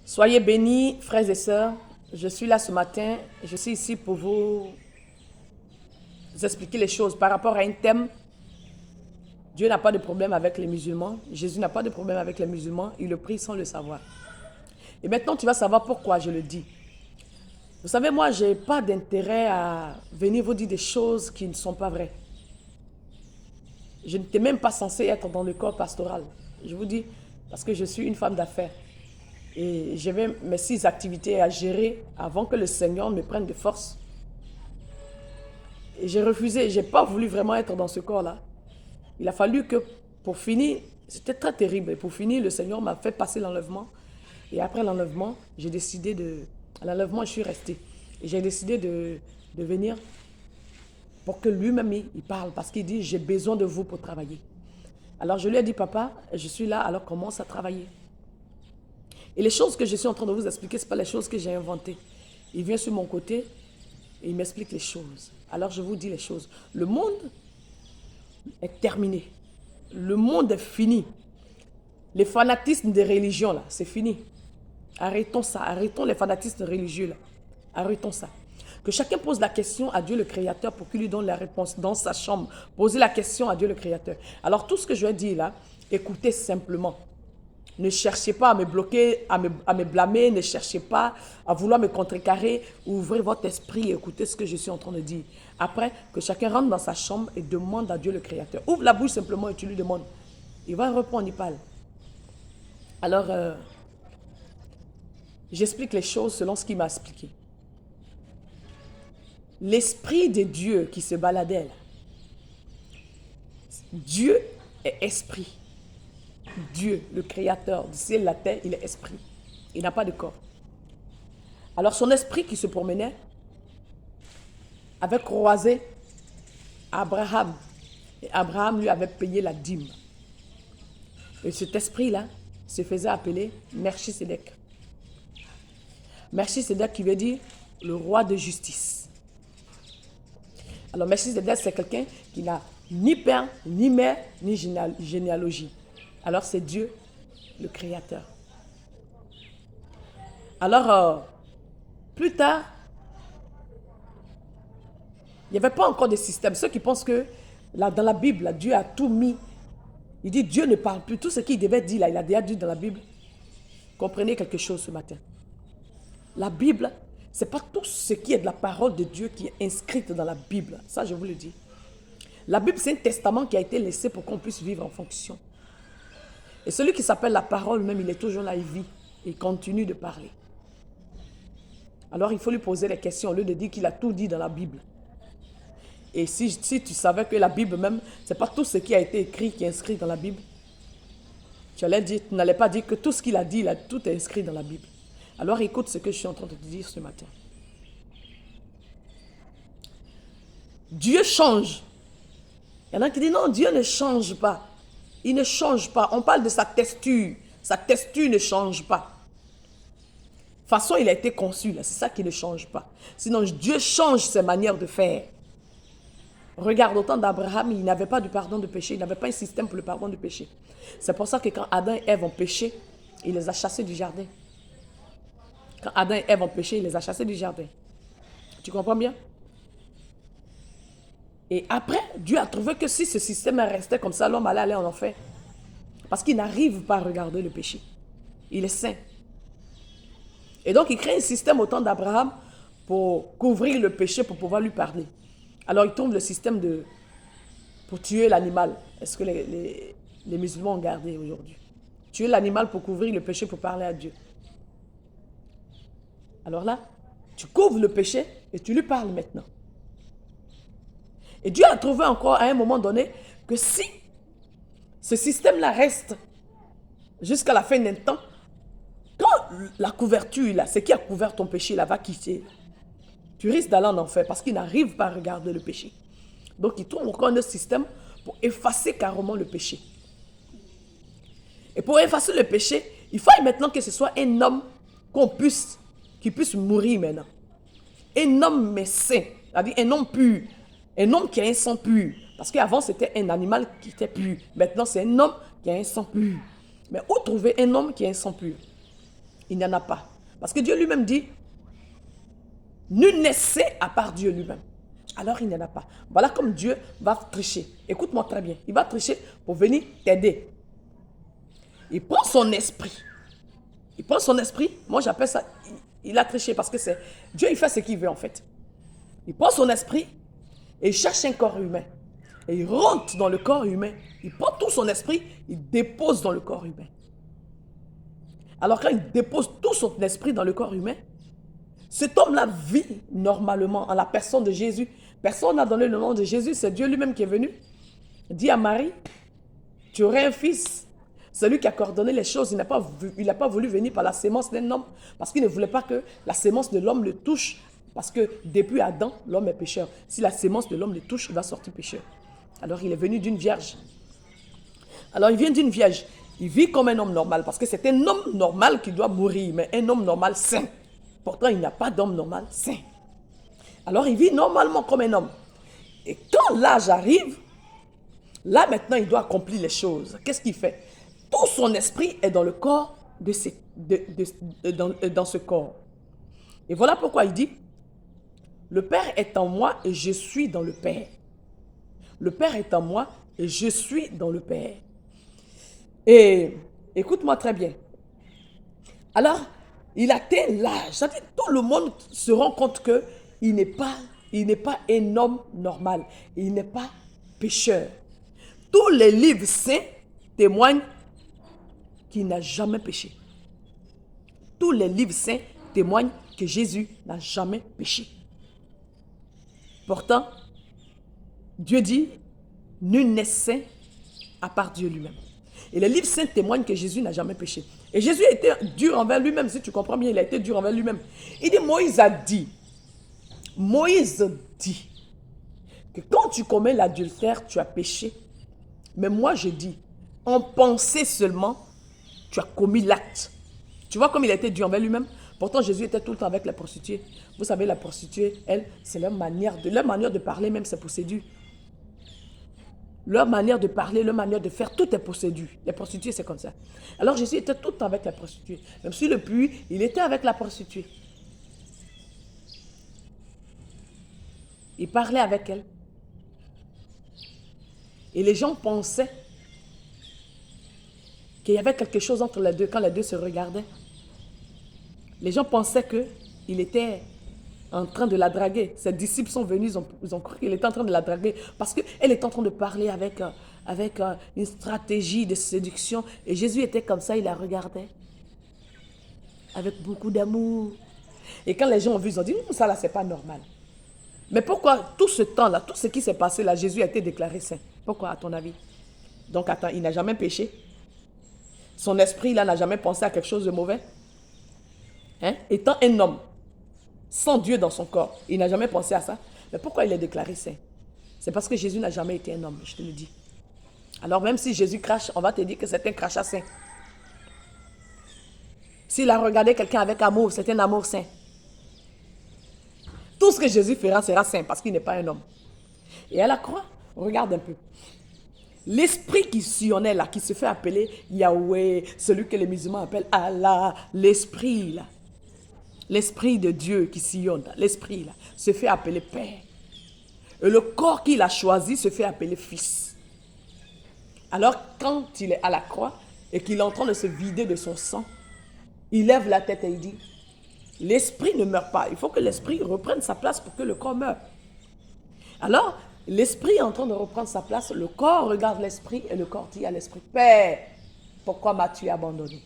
Soyez bénis, frères et sœurs. Je suis là ce matin. Je suis ici pour vous expliquer les choses par rapport à un thème. Dieu n'a pas de problème avec les musulmans. Jésus n'a pas de problème avec les musulmans. Il le prie sans le savoir. Et maintenant, tu vas savoir pourquoi je le dis. Vous savez, moi, je n'ai pas d'intérêt à venir vous dire des choses qui ne sont pas vraies. Je n'étais même pas censée être dans le corps pastoral. Je vous dis, parce que je suis une femme d'affaires. Et j'avais mes 6 activités à gérer avant que le Seigneur me prenne de force. Et j'ai refusé, je n'ai pas voulu vraiment être dans ce corps-là. Il a fallu que, pour finir, c'était très terrible. Et pour finir, le Seigneur m'a fait passer l'enlèvement. Et après l'enlèvement, j'ai décidé de... À l'enlèvement, je suis restée. Et j'ai décidé de venir pour que lui-même, il parle. Parce qu'il dit, j'ai besoin de vous pour travailler. Alors je lui ai dit, papa, je suis là, alors commence à travailler. Et les choses que je suis en train de vous expliquer, ce n'est pas les choses que j'ai inventées. Il vient sur mon côté et il m'explique les choses. Alors je vous dis les choses. Le monde est terminé. Le monde est fini. Les fanatismes des religions, là, c'est fini. Arrêtons ça. Arrêtons les fanatismes religieux, là. Arrêtons ça. Que chacun pose la question à Dieu le Créateur pour qu'il lui donne la réponse dans sa chambre. Posez la question à Dieu le Créateur. Alors tout ce que je vais dire là, écoutez simplement. Ne cherchez pas à me bloquer, à me blâmer, ne cherchez pas à vouloir me contrecarrer. Ouvrez votre esprit et écoutez ce que je suis en train de dire. Après, que chacun rentre dans sa chambre et demande à Dieu le Créateur. Ouvre la bouche simplement et tu lui demandes. Il va répondre, il parle. Alors, j'explique les choses selon ce qu'il m'a expliqué. L'esprit de Dieu qui se baladait là. Dieu est esprit. Dieu, le créateur du ciel et de la terre, il est esprit. Il n'a pas de corps. Alors son esprit qui se promenait avait croisé Abraham. Et Abraham lui avait payé la dîme. Et cet esprit-là se faisait appeler Melchisédek. Melchisédek qui veut dire le roi de justice. Alors Melchisédek, c'est quelqu'un qui n'a ni père, ni mère, ni généalogie. Alors c'est Dieu, le Créateur. Alors, plus tard, il n'y avait pas encore de système. Ceux qui pensent que là, dans la Bible, là, Dieu a tout mis. Il dit Dieu ne parle plus. Tout ce qu'il devait dire, là, il a déjà dit dans la Bible. Comprenez quelque chose ce matin. La Bible, ce n'est pas tout ce qui est de la parole de Dieu qui est inscrite dans la Bible. Ça, je vous le dis. La Bible, c'est un testament qui a été laissé pour qu'on puisse vivre en fonction. Et celui qui s'appelle la parole même, il est toujours là, il vit. Il continue de parler. Alors, il faut lui poser les questions au lieu de dire qu'il a tout dit dans la Bible. Et si tu savais que la Bible même, ce n'est pas tout ce qui a été écrit qui est inscrit dans la Bible, tu n'allais pas dire que tout ce qu'il a dit, là, tout est inscrit dans la Bible. Alors, écoute ce que je suis en train de te dire ce matin. Dieu change. Il y en a qui disent non, Dieu ne change pas. Il ne change pas. On parle de sa texture. Sa texture ne change pas. De toute façon, il a été conçu, là. C'est ça qui ne change pas. Sinon, Dieu change ses manières de faire. Regarde, au temps d'Abraham, il n'avait pas de pardon de péché. Il n'avait pas un système pour le pardon de péché. C'est pour ça que quand Adam et Ève ont péché, il les a chassés du jardin. Quand Adam et Ève ont péché, il les a chassés du jardin. Tu comprends bien? Et après, Dieu a trouvé que si ce système restait comme ça, l'homme allait aller en enfer. Parce qu'il n'arrive pas à regarder le péché. Il est saint. Et donc, il crée un système au temps d'Abraham pour couvrir le péché, pour pouvoir lui parler. Alors, il tombe le système pour tuer l'animal. Est-ce que les musulmans ont gardé aujourd'hui? Tuer l'animal pour couvrir le péché, pour parler à Dieu. Alors là, tu couvres le péché et tu lui parles maintenant. Et Dieu a trouvé encore à un moment donné que si ce système-là reste jusqu'à la fin d'un temps, quand la couverture, là, ce qui a couvert ton péché, là, va quitter, tu risques d'aller en enfer parce qu'il n'arrive pas à regarder le péché. Donc, il trouve encore un système pour effacer carrément le péché. Et pour effacer le péché, il faut maintenant que ce soit un homme qui puisse mourir maintenant. Un homme mais saint, c'est-à-dire un homme pur. Un homme qui a un sang pur. Parce qu'avant, c'était un animal qui était pur. Maintenant, c'est un homme qui a un sang pur. Mais où trouver un homme qui a un sang pur? il n'y en a pas. Parce que Dieu lui-même dit, nul n'est saint à part Dieu lui-même. Alors il n'y en a pas. Voilà comme Dieu va tricher. Écoute-moi très bien. Il va tricher pour venir t'aider. Il prend son esprit. Il prend son esprit. Moi j'appelle ça, il a triché parce que c'est Dieu, il fait ce qu'il veut en fait. Il prend son esprit et il cherche un corps humain. Et il rentre dans le corps humain. Il prend tout son esprit, il dépose dans le corps humain. Alors quand il dépose tout son esprit dans le corps humain, cet homme-là vit normalement en la personne de Jésus. Personne n'a donné le nom de Jésus, c'est Dieu lui-même qui est venu. Il dit à Marie, tu aurais un fils. Celui qui a coordonné les choses, il n'a pas voulu venir par la sémence d'un homme, parce qu'il ne voulait pas que la sémence de l'homme le touche. Parce que depuis Adam, l'homme est pécheur. Si la sémence de l'homme le touche, il va sortir pécheur. Alors il est venu d'une vierge. Alors il vient d'une vierge. Il vit comme un homme normal, parce que c'est un homme normal qui doit mourir, mais un homme normal saint. Pourtant, il n'y a pas d'homme normal saint. Alors il vit normalement comme un homme. Et quand l'âge arrive, là maintenant il doit accomplir les choses. Qu'est-ce qu'il fait? Tout son esprit est dans le corps dans ce corps. Et voilà pourquoi il dit, le Père est en moi et je suis dans le Père. Le Père est en moi et je suis dans le Père. Et écoute-moi très bien. Alors, il atteint l'âge. C'est-à-dire tout le monde se rend compte qu'il n'est pas un homme normal. Il n'est pas pécheur. Tous les livres saints témoignent qu'il n'a jamais péché. Tous les livres saints témoignent que Jésus n'a jamais péché. Pourtant, Dieu dit, nul n'est saint à part Dieu lui-même. Et les livres saints témoignent que Jésus n'a jamais péché. Et Jésus a été dur envers lui-même, si tu comprends bien, il a été dur envers lui-même. Il dit, Moïse dit que quand tu commets l'adultère, tu as péché. Mais moi je dis, en pensée seulement, tu as commis l'acte. Tu vois comme il a été dur envers lui-même? Pourtant Jésus était tout le temps avec la prostituée. Vous savez, la prostituée, elle, c'est leur manière de parler même, c'est pour séduire. Leur manière de parler, leur manière de faire, tout est pour séduire. Les prostituées, c'est comme ça. Alors Jésus était tout le temps avec la prostituée. Même sur le puits, il était avec la prostituée. Il parlait avec elle. Et les gens pensaient qu'il y avait quelque chose entre les deux quand les deux se regardaient. Les gens pensaient qu'il était en train de la draguer. Ses disciples sont venus, ils ont cru qu'il était en train de la draguer parce qu'elle était en train de parler avec une stratégie de séduction. Et Jésus était comme ça, il la regardait avec beaucoup d'amour. Et quand les gens ont vu, ils ont dit, ça là, c'est pas normal. Mais pourquoi tout ce temps-là, tout ce qui s'est passé là, Jésus a été déclaré saint? Pourquoi, à ton avis? Donc, attends, il n'a jamais péché? Son esprit, là, n'a jamais pensé à quelque chose de mauvais? Hein? Étant un homme, sans Dieu dans son corps, il n'a jamais pensé à ça. Mais pourquoi il est déclaré saint? C'est parce que Jésus n'a jamais été un homme, je te le dis. Alors même si Jésus crache, on va te dire que c'est un crachat saint. S'il a regardé quelqu'un avec amour, c'est un amour saint. Tout ce que Jésus fera sera saint parce qu'il n'est pas un homme. Et à la croix, regarde un peu. L'esprit qui sillonnait là, qui se fait appeler Yahweh, celui que les musulmans appellent Allah, l'esprit là. L'esprit de Dieu qui sillonne, l'esprit là, se fait appeler Père. Et le corps qu'il a choisi se fait appeler Fils. Alors quand il est à la croix et qu'il est en train de se vider de son sang, il lève la tête et il dit, l'esprit ne meurt pas. Il faut que l'esprit reprenne sa place pour que le corps meure. Alors, l'esprit est en train de reprendre sa place. Le corps regarde l'esprit et le corps dit à l'esprit, Père, pourquoi m'as-tu abandonné?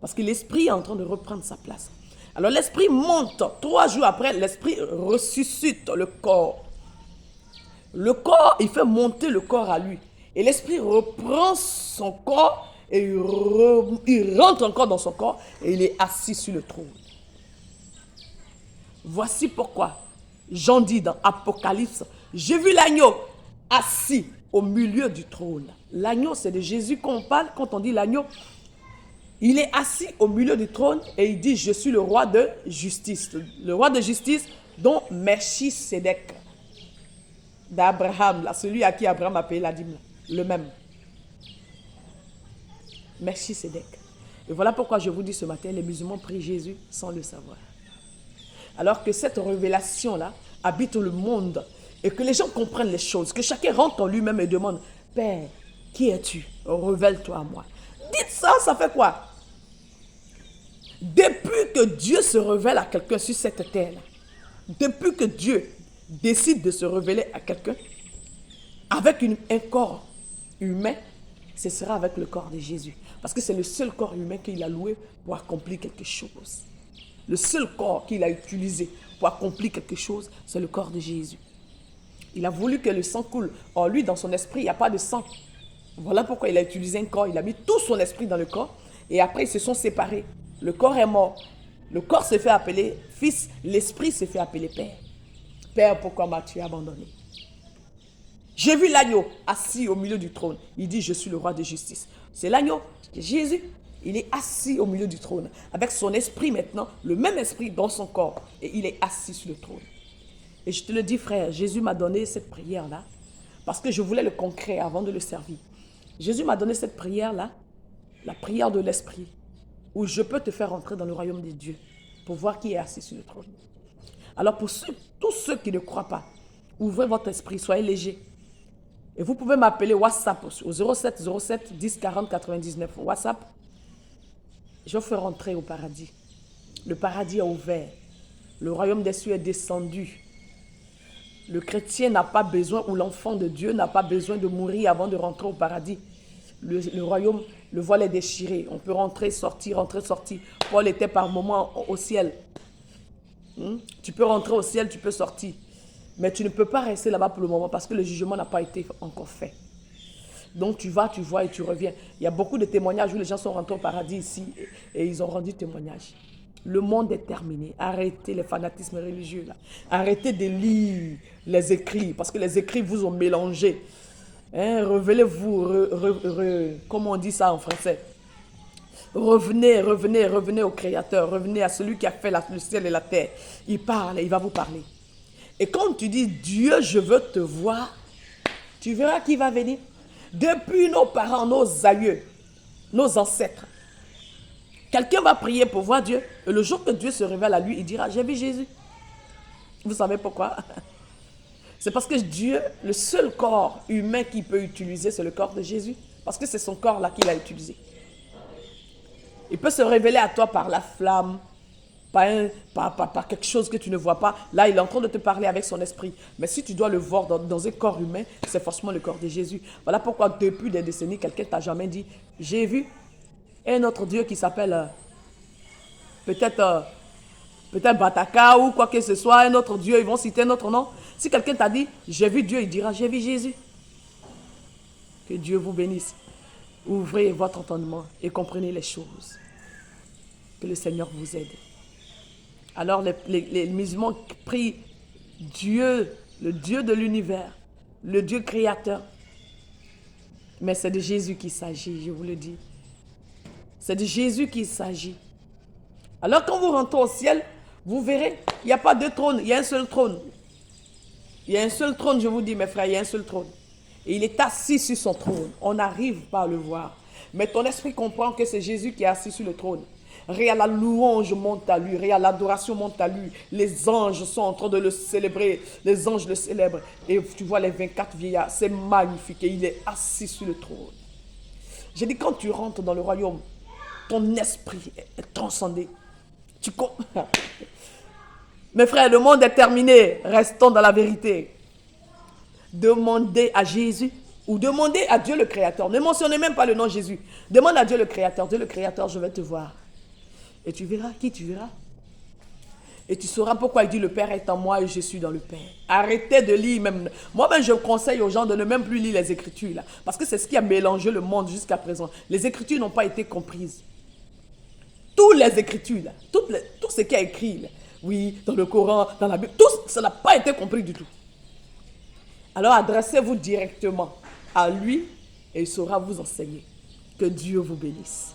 Parce que l'esprit est en train de reprendre sa place. Alors l'esprit monte. 3 jours après, l'esprit ressuscite le corps. Le corps, il fait monter le corps à lui. Et l'esprit reprend son corps et il rentre encore dans son corps et il est assis sur le trône. Voici pourquoi Jean dit dans Apocalypse, j'ai vu l'agneau assis au milieu du trône. L'agneau, c'est de Jésus qu'on parle quand on dit l'agneau. Il est assis au milieu du trône et il dit, je suis le roi de justice. Le roi de justice dont Melchisédek d'Abraham, celui à qui Abraham a payé la dîme, le même. Melchisédek. Et voilà pourquoi je vous dis ce matin, les musulmans prient Jésus sans le savoir. Alors que cette révélation-là habite le monde et que les gens comprennent les choses, que chacun rentre en lui-même et demande, Père, qui es-tu? Révèle-toi à moi. Dites ça, ça fait quoi? Depuis que Dieu se révèle à quelqu'un sur cette terre-là, depuis que Dieu décide de se révéler à quelqu'un, avec un corps humain, ce sera avec le corps de Jésus. Parce que c'est le seul corps humain qu'il a loué pour accomplir quelque chose. Le seul corps qu'il a utilisé pour accomplir quelque chose, c'est le corps de Jésus. Il a voulu que le sang coule. En lui, dans son esprit, il n'y a pas de sang. Voilà pourquoi il a utilisé un corps. Il a mis tout son esprit dans le corps. Et après, ils se sont séparés. Le corps est mort. Le corps s'est fait appeler fils. L'esprit s'est fait appeler père. Père, pourquoi m'as-tu abandonné? J'ai vu l'agneau assis au milieu du trône. Il dit, je suis le roi de justice. C'est l'agneau, Jésus. Il est assis au milieu du trône. Avec son esprit maintenant, le même esprit dans son corps. Et il est assis sur le trône. Et je te le dis, frère, Jésus m'a donné cette prière-là. Parce que je voulais le concret avant de le servir. Jésus m'a donné cette prière-là. La prière de l'esprit. Où je peux te faire entrer dans le royaume des dieux. Pour voir qui est assis sur le trône. Alors pour tous ceux qui ne croient pas, ouvrez votre esprit, soyez légers. Et vous pouvez m'appeler WhatsApp au 07 07 10 40 99. WhatsApp, je vous fais rentrer au paradis. Le paradis est ouvert. Le royaume des cieux est descendu. Le chrétien n'a pas besoin, ou l'enfant de Dieu n'a pas besoin de mourir avant de rentrer au paradis. Le royaume, le voile est déchiré. On peut rentrer, sortir. Paul était par moments au ciel. Tu peux rentrer au ciel, tu peux sortir. Mais tu ne peux pas rester là-bas pour le moment parce que le jugement n'a pas été encore fait. Donc tu vas, tu vois et tu reviens. Il y a beaucoup de témoignages où les gens sont rentrés au paradis ici et ils ont rendu témoignage. Le monde est terminé. Arrêtez les fanatismes religieux là. Arrêtez de lire les écrits parce que les écrits vous ont mélangé. Révélez-vous, comment on dit ça en français? Revenez au Créateur. Revenez à celui qui a fait le ciel et la terre. Il parle et il va vous parler. Et quand tu dis, Dieu, je veux te voir, tu verras qui va venir. Depuis nos parents, nos aïeux, nos ancêtres. Quelqu'un va prier pour voir Dieu. Et le jour que Dieu se révèle à lui, il dira, j'ai vu Jésus. Vous savez pourquoi? C'est parce que Dieu, le seul corps humain qu'il peut utiliser, c'est le corps de Jésus. Parce que c'est son corps là qu'il a utilisé. Il peut se révéler à toi par la flamme, par quelque chose que tu ne vois pas. Là, il est en train de te parler avec son esprit. Mais si tu dois le voir dans un corps humain, c'est forcément le corps de Jésus. Voilà pourquoi depuis des décennies, quelqu'un t'a jamais dit, j'ai vu un autre Dieu qui s'appelle peut-être Bataka ou quoi que ce soit, un autre Dieu, ils vont citer un autre nom. Si quelqu'un t'a dit, j'ai vu Dieu, il dira, j'ai vu Jésus. Que Dieu vous bénisse. Ouvrez votre entendement et comprenez les choses. Que le Seigneur vous aide. Alors les musulmans prient Dieu, le Dieu de l'univers, le Dieu créateur. Mais c'est de Jésus qu'il s'agit, je vous le dis. C'est de Jésus qu'il s'agit. Alors quand vous rentrez au ciel, vous verrez, il n'y a pas deux trônes, il y a un seul trône. Il y a un seul trône, je vous dis mes frères, il y a un seul trône. Et il est assis sur son trône. On n'arrive pas à le voir. Mais ton esprit comprend que c'est Jésus qui est assis sur le trône. Regarde, la louange monte à lui. Regarde, l'adoration monte à lui. Les anges sont en train de le célébrer. Les anges le célèbrent. Et tu vois les 24 vieillards. C'est magnifique. Et il est assis sur le trône. J'ai dit, quand tu rentres dans le royaume, ton esprit est transcendé. Mes frères, le monde est terminé. Restons dans la vérité. Demandez à Jésus ou demandez à Dieu le Créateur. Ne mentionnez même pas le nom Jésus. Demande à Dieu le Créateur. Dieu le Créateur, je vais te voir. Et tu verras qui tu verras. Et tu sauras pourquoi il dit le Père est en moi et je suis dans le Père. Arrêtez de lire même. Moi-même, je conseille aux gens de ne même plus lire les Écritures. Là, parce que c'est ce qui a mélangé le monde jusqu'à présent. Les Écritures n'ont pas été comprises. Toutes les Écritures, là, tout ce qui est écrit, là, oui, dans le Coran, dans la Bible, tout ça n'a pas été compris du tout. Alors adressez-vous directement à lui et il saura vous enseigner. Que Dieu vous bénisse.